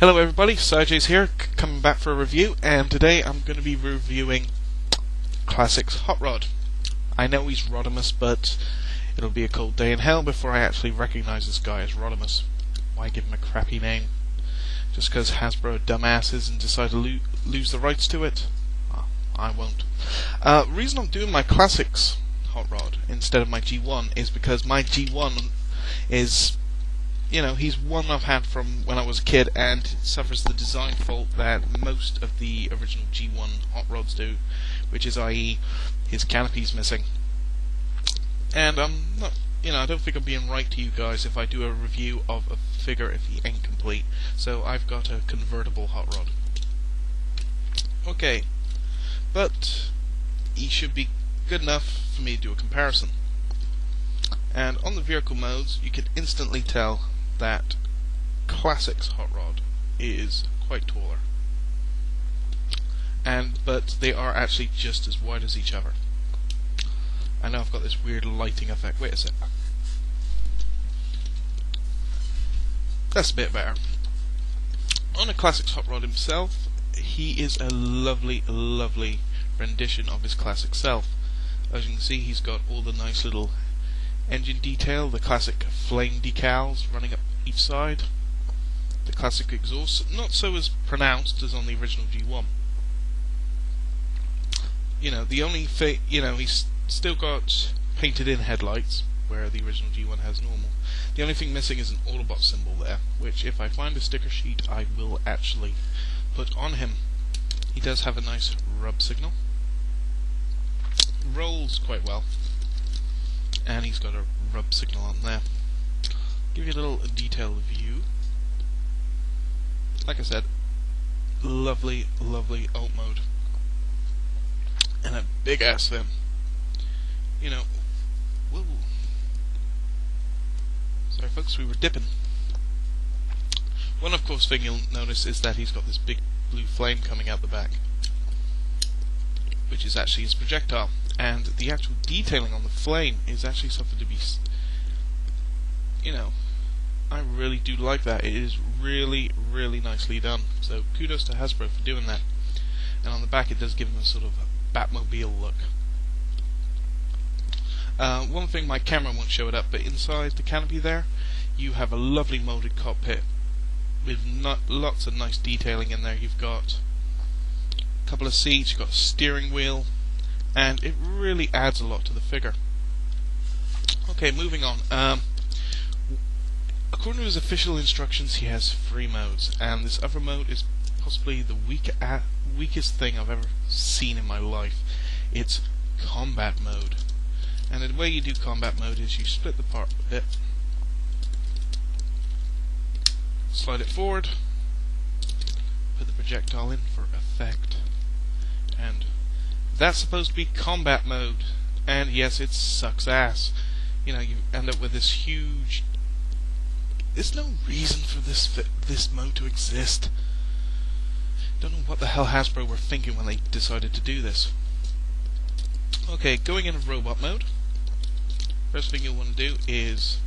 Hello everybody, Sajay's here, coming back for a review, and today I'm going to be reviewing Classsics Hotrod. I know he's Rodimus, but it'll be a cold day in hell before I actually recognize this guy as Rodimus. Why give him a crappy name? Just because Hasbro are dumbasses and decide to lose the rights to it? Oh, I won't. Reason I'm doing my Classsics Hotrod instead of my G1 is because my G1 is, he's one I've had from when I was a kid, and suffers the design fault that most of the original G1 Hot Rods do, which is, i.e., his canopy's missing. And I'm not, I don't think I'm being right to you guys if I do a review of a figure if he ain't complete. So I've got a convertible Hot Rod. Okay, but he should be good enough for me to do a comparison. And on the vehicle modes, you can instantly tell that Classsics Hotrod is quite taller, but they are actually just as wide as each other. I know I've got this weird lighting effect. Wait a sec. That's a bit better. On a Classsics Hotrod himself, he is a lovely, lovely rendition of his classic self. As you can see, he's got all the nice little engine detail, the classic flame decals running up each side, the classic exhaust, not so as pronounced as on the original G1. The only thing, he's still got painted in headlights, where the original G1 has normal. The only thing missing is an Autobot symbol there, which if I find a sticker sheet I will actually put on him. He does have a nice rub signal, rolls quite well, and he's got a rub signal on there. Give you a little detailed view. Like I said, lovely, lovely alt mode, and a big ass fin. Whoa. Sorry folks, we were dipping. One of course thing you'll notice is that he's got this big blue flame coming out the back, which is actually his projectile. And the actual detailing on the flame is actually something to be, I really do like that. It is really, really nicely done. So kudos to Hasbro for doing that. And on the back it does give him a sort of Batmobile look. One thing, my camera won't show it up, but inside the canopy there, you have a lovely molded cockpit with lots of nice detailing in there. You've got a couple of seats, you've got a steering wheel, and it really adds a lot to the figure. Okay, moving on. According to his official instructions, he has 3 modes, and this other mode is possibly the weakest thing I've ever seen in my life. It's combat mode. And the way you do combat mode is you split the part a bit, slide it forward, put the projectile in for effect, and that's supposed to be combat mode. And yes, it sucks ass. You end up with this huge... There's no reason for this mode to exist. Don't know what the hell Hasbro were thinking when they decided to do this. Okay, going into robot mode. First thing you'll want to do is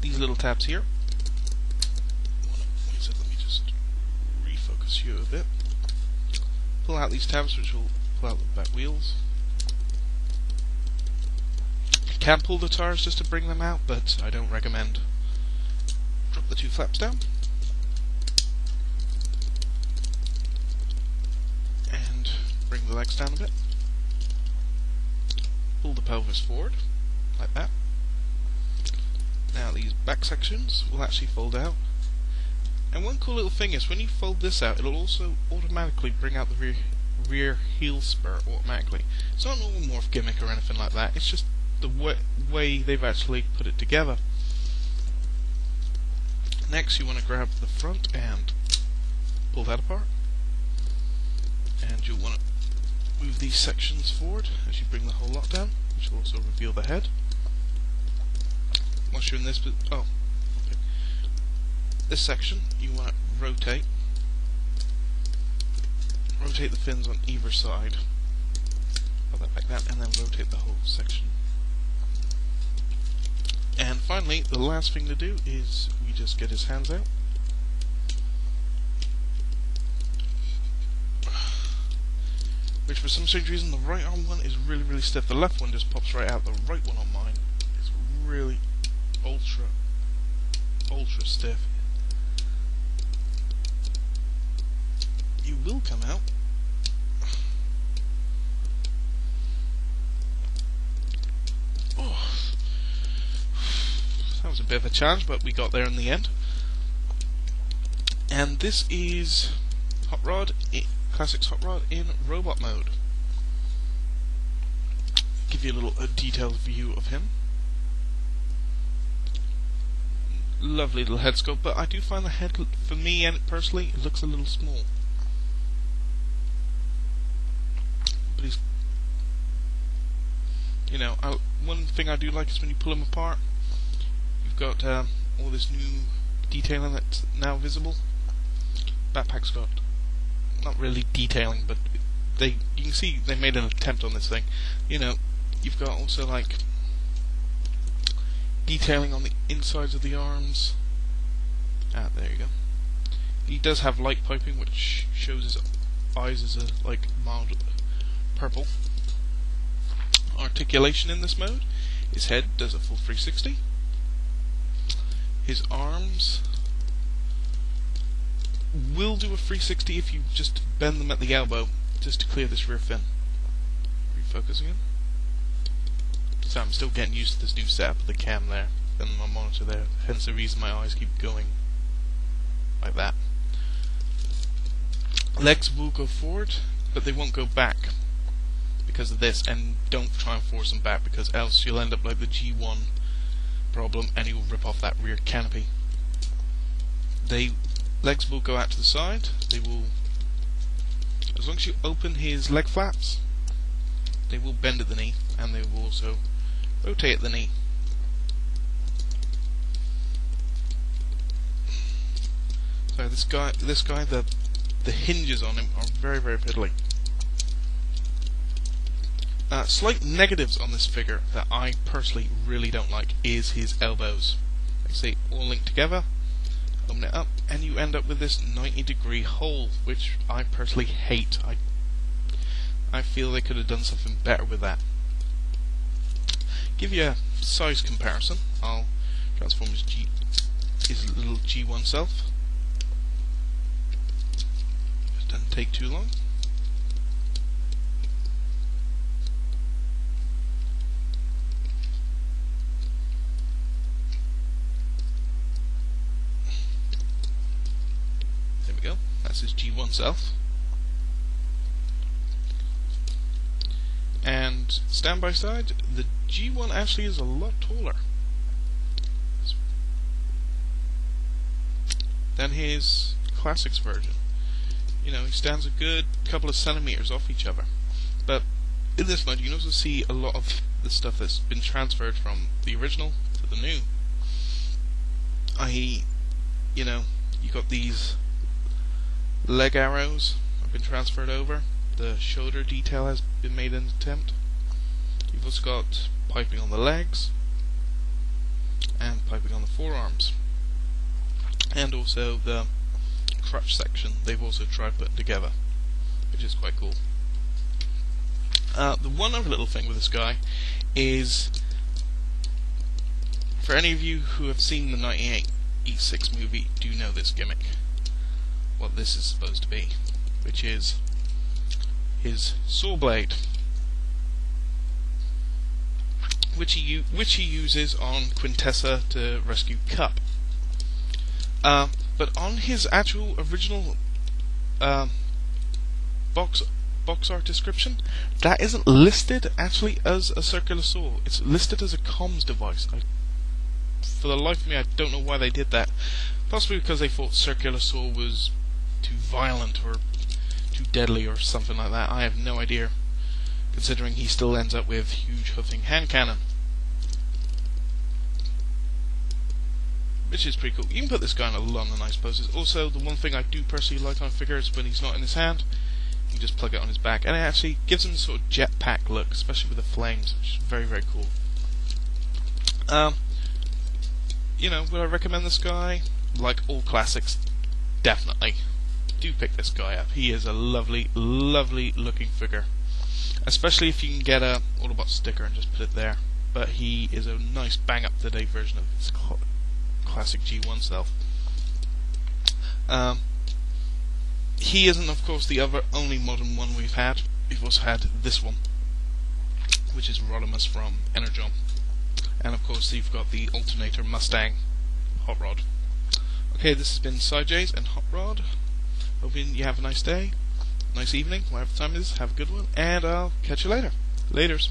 these little tabs here. Let me just refocus you a bit. Pull out these tabs, which will pull out the back wheels. You can pull the tires just to bring them out, but I don't recommend. Drop the 2 flaps down. And bring the legs down a bit. Pull the pelvis forward, like that. Now these back sections will actually fold out. And one cool little thing is when you fold this out, it'll also automatically bring out the rear heel spur automatically. It's not an all-morph gimmick or anything like that, it's just the way they've actually put it together. Next you want to grab the front and pull that apart. And you'll want to move these sections forward as you bring the whole lot down, which will also reveal the head. Once you're in this this section, you want to rotate the fins on either side of that like that, and then rotate the whole section. And finally, the last thing to do is we just get his hands out. Which for some strange reason the right arm one is really stiff. The left one just pops right out. The right one on mine is really ultra stiff. You will come out. Oh. That was a bit of a challenge, but we got there in the end. And this is Hotrod, Classsics Hotrod in robot mode. Give you a detailed view of him. Lovely little head sculpt, but I do find the head, for me and personally, it looks a little small. But he's, you know, one thing I do like is when you pull him apart, you've got all this new detailing that's now visible. Backpack's got not really detailing, but you can see they made an attempt on this thing. You know, you've got also like detailing on the insides of the arms. There you go. He does have light piping, which shows his eyes as a like mild purple. Articulation in this mode. His head does a full 360. His arms will do a 360 if you just bend them at the elbow, just to clear this rear fin. Refocusing him. So I'm still getting used to this new setup of the cam there, and my monitor there, hence the reason my eyes keep going like that. Legs will go forward, but they won't go back because of this, and don't try and force them back, because else you'll end up like the G1 problem and you'll rip off that rear canopy. Legs will go out to the side. They will, as long as you open his leg flaps, they will bend at the knee, and they will also rotate at the knee. So this guy, the hinges on him are very piddly. Slight negatives on this figure that I personally really don't like is his elbows. Like I say, all linked together. Open it up, and you end up with this 90-degree hole, which I personally hate. I feel they could have done something better with that. Give you a size comparison. I'll transform his little G1 self. It doesn't take too long. There we go. That's his G1 self. And stand by side, the G1 actually is a lot taller than his Classsics version. You know, he stands a good couple of centimeters off each other. But in this mode, you can also see a lot of the stuff that's been transferred from the original to the new. I.e., you know, you got these leg arrows have been transferred over. The shoulder detail has been made in an attempt. You've also got piping on the legs and piping on the forearms, and also the crutch section they've also tried putting together, which is quite cool. The one other little thing with this guy is, for any of you who have seen the 1986 movie, do know this gimmick, what this is supposed to be, which is his saw blade, which he uses on Quintessa to rescue Cup. But on his actual original box art description, that isn't listed actually as a circular saw. It's listed as a comms device. For the life of me, I don't know why they did that. Possibly because they thought circular saw was too violent or too deadly or something like that. I have no idea, considering he still ends up with huge hoofing hand cannon, which is pretty cool. You can put this guy in a lot of nice poses. Also, the one thing I do personally like on a figure is when he's not in his hand, you can just plug it on his back, and it actually gives him a sort of jetpack look, especially with the flames, which is very cool. would I recommend this guy? Like all classics, definitely. Do pick this guy up. He is a lovely, lovely looking figure. Especially if you can get a Autobot sticker and just put it there. But he is a nice bang up to date version of his classic G1 self. He isn't, of course, the only modern one we've had. We've also had this one, which is Rodimus from Energon. And of course, you've got the Alternator Mustang Hot Rod. Okay, this has been Cyjays and Hot Rod. Hoping you have a nice day, nice evening, whatever time it is. Have a good one, and I'll catch you later. Laters.